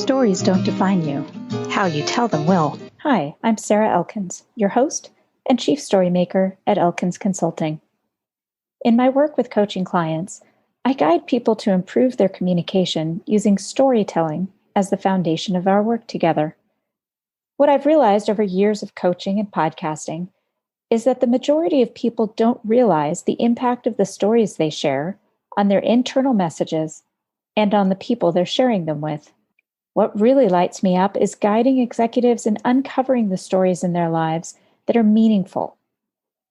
Stories don't define you. How you tell them will. Hi, I'm Sarah Elkins, your host and chief story maker at Elkins Consulting. In my work with coaching clients, I guide people to improve their communication using storytelling as the foundation of our work together. What I've realized over years of coaching and podcasting is that the majority of people don't realize the impact of the stories they share on their internal messages and on the people they're sharing them with. What really lights me up is guiding executives in uncovering the stories in their lives that are meaningful.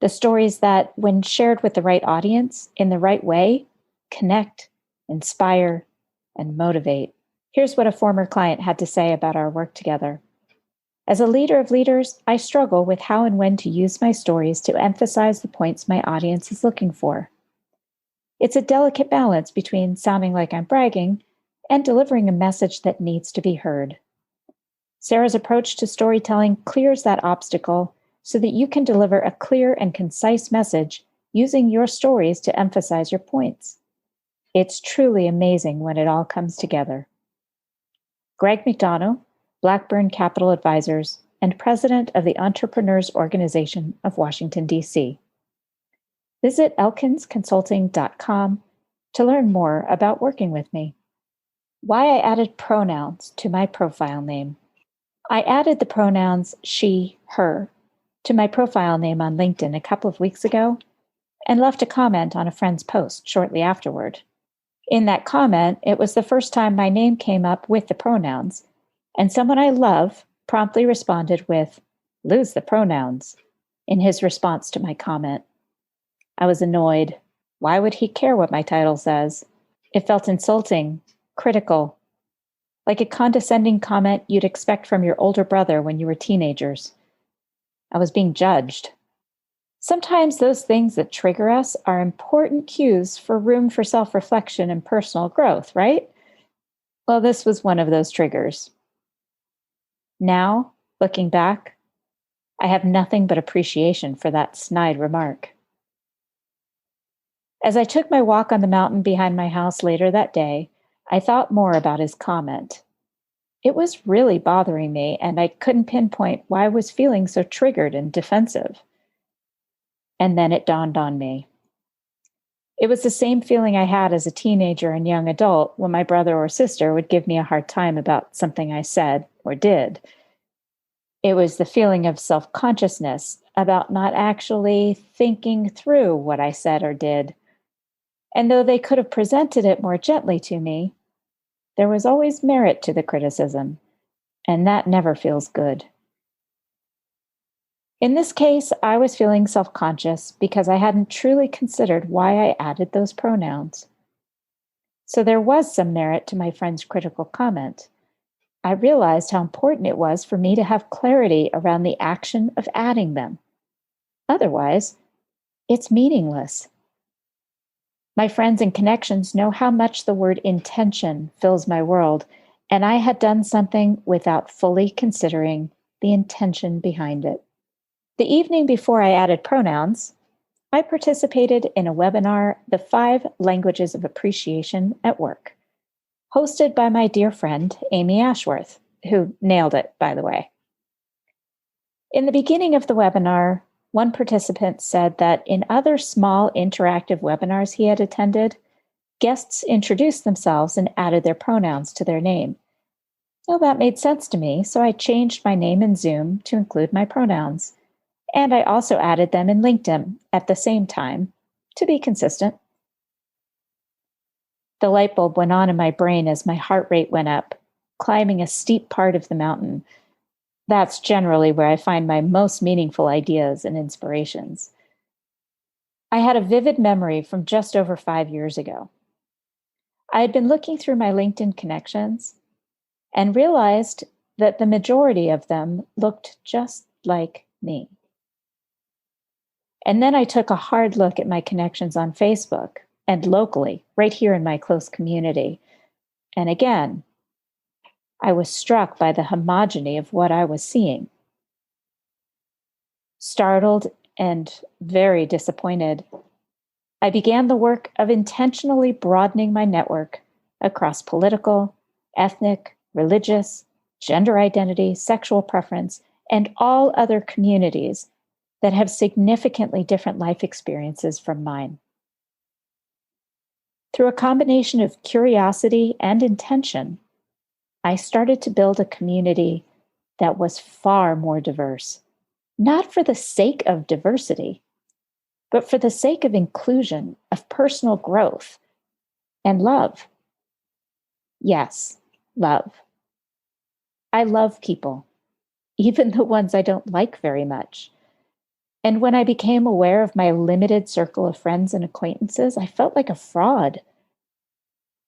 The stories that, when shared with the right audience in the right way, connect, inspire, and motivate. Here's what a former client had to say about our work together. As a leader of leaders, I struggle with how and when to use my stories to emphasize the points my audience is looking for. It's a delicate balance between sounding like I'm bragging and delivering a message that needs to be heard. Sarah's approach to storytelling clears that obstacle so that you can deliver a clear and concise message using your stories to emphasize your points. It's truly amazing when it all comes together. Greg McDonough, Blackburn Capital Advisors, and president of the Entrepreneurs Organization of Washington, D.C. Visit elkinsconsulting.com to learn more about working with me. Why I added pronouns to my profile name. I added the pronouns she, her to my profile name on LinkedIn a couple of weeks ago and left a comment on a friend's post shortly afterward. In that comment, it was the first time my name came up with the pronouns, and someone I love promptly responded with, "Lose the pronouns," in his response to my comment. I was annoyed. Why would he care what my title says? It felt insulting, critical, like a condescending comment you'd expect from your older brother when you were teenagers. I was being judged. Sometimes those things that trigger us are important cues for room for self-reflection and personal growth, right? Well, this was one of those triggers. Now, looking back, I have nothing but appreciation for that snide remark. As I took my walk on the mountain behind my house later that day, I thought more about his comment. It was really bothering me, and I couldn't pinpoint why I was feeling so triggered and defensive. And then it dawned on me. It was the same feeling I had as a teenager and young adult when my brother or sister would give me a hard time about something I said or did. It was the feeling of self-consciousness about not actually thinking through what I said or did. And though they could have presented it more gently to me, there was always merit to the criticism, and that never feels good. In this case, I was feeling self-conscious because I hadn't truly considered why I added those pronouns. So there was some merit to my friend's critical comment. I realized how important it was for me to have clarity around the action of adding them. Otherwise, it's meaningless. My friends and connections know how much the word intention fills my world, and I had done something without fully considering the intention behind it. The evening before I added pronouns, I participated in a webinar, The 5 Languages of Appreciation at Work, hosted by my dear friend, Amy Ashworth, who nailed it, by the way. In the beginning of the webinar, one participant said that in other small interactive webinars he had attended, guests introduced themselves and added their pronouns to their name. Well, that made sense to me, so I changed my name in Zoom to include my pronouns. And I also added them in LinkedIn at the same time to be consistent. The light bulb went on in my brain as my heart rate went up, climbing a steep part of the mountain. That's generally where I find my most meaningful ideas and inspirations. I had a vivid memory from just over 5 years ago. I had been looking through my LinkedIn connections and realized that the majority of them looked just like me. And then I took a hard look at my connections on Facebook and locally, right here in my close community. And again, I was struck by the homogeny of what I was seeing. Startled and very disappointed, I began the work of intentionally broadening my network across political, ethnic, religious, gender identity, sexual preference, and all other communities that have significantly different life experiences from mine. Through a combination of curiosity and intention, I started to build a community that was far more diverse, not for the sake of diversity, but for the sake of inclusion, of personal growth, and love. Yes, love. I love people, even the ones I don't like very much. And when I became aware of my limited circle of friends and acquaintances, I felt like a fraud.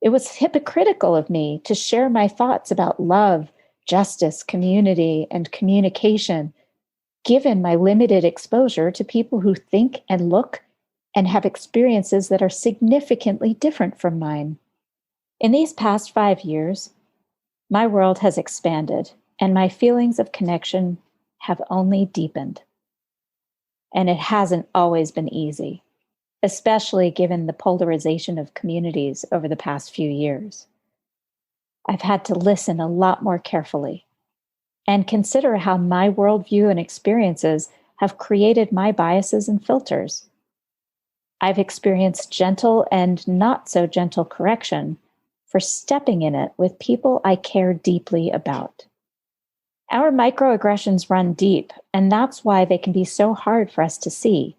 It was hypocritical of me to share my thoughts about love, justice, community, and communication, given my limited exposure to people who think and look and have experiences that are significantly different from mine. In these past 5 years, my world has expanded, and my feelings of connection have only deepened. And it hasn't always been easy, especially given the polarization of communities over the past few years. I've had to listen a lot more carefully and consider how my worldview and experiences have created my biases and filters. I've experienced gentle and not so gentle correction for stepping in it with people I care deeply about. Our microaggressions run deep, and that's why they can be so hard for us to see,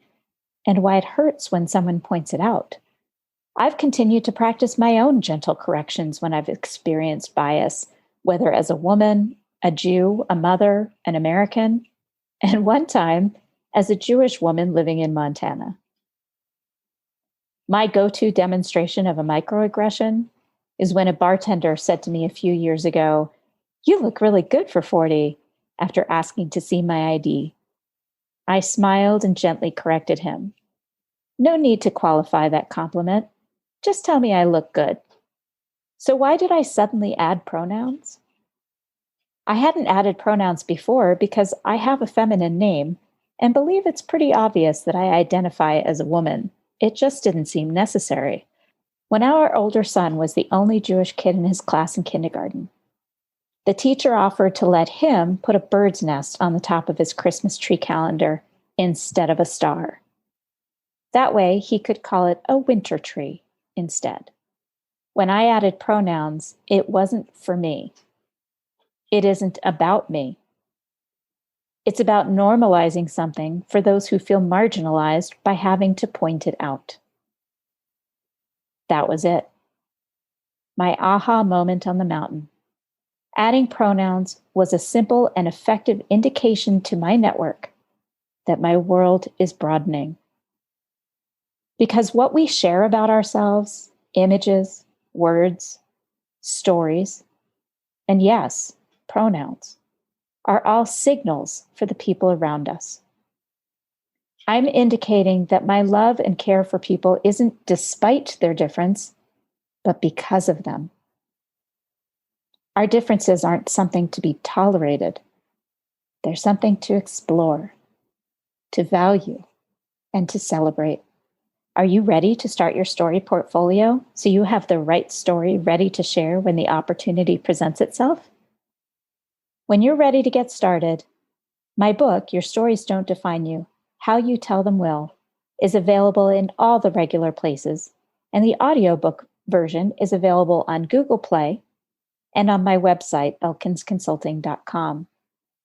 and why it hurts when someone points it out. I've continued to practice my own gentle corrections when I've experienced bias, whether as a woman, a Jew, a mother, an American, and one time as a Jewish woman living in Montana. My go-to demonstration of a microaggression is when a bartender said to me a few years ago, "You look really good for 40, after asking to see my ID. I smiled and gently corrected him. No need to qualify that compliment. Just tell me I look good. So why did I suddenly add pronouns? I hadn't added pronouns before because I have a feminine name and believe it's pretty obvious that I identify as a woman. It just didn't seem necessary. When our older son was the only Jewish kid in his class in kindergarten, the teacher offered to let him put a bird's nest on the top of his Christmas tree calendar instead of a star. That way, he could call it a winter tree instead. When I added pronouns, it wasn't for me. It isn't about me. It's about normalizing something for those who feel marginalized by having to point it out. That was it. My aha moment on the mountain. Adding pronouns was a simple and effective indication to my network that my world is broadening. Because what we share about ourselves, images, words, stories, and yes, pronouns, are all signals for the people around us. I'm indicating that my love and care for people isn't despite their difference, but because of them. Our differences aren't something to be tolerated. They're something to explore, to value, and to celebrate. Are you ready to start your story portfolio so you have the right story ready to share when the opportunity presents itself? When you're ready to get started, my book, Your Stories Don't Define You, How You Tell Them Will, is available in all the regular places, and the audiobook version is available on Google Play and on my website, elkinsconsulting.com.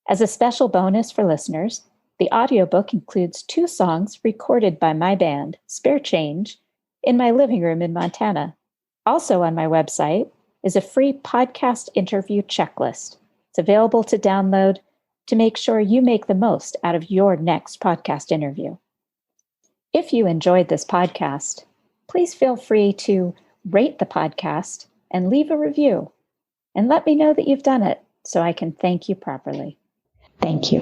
As a special bonus for listeners, the audiobook includes 2 songs recorded by my band, Spare Change, in my living room in Montana. Also on my website is a free podcast interview checklist. It's available to download to make sure you make the most out of your next podcast interview. If you enjoyed this podcast, please feel free to rate the podcast and leave a review. And let me know that you've done it so I can thank you properly. Thank you.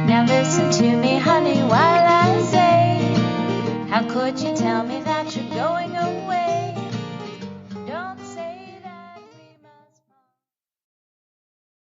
Now listen to me, honey, while I say, how could you tell me that you're going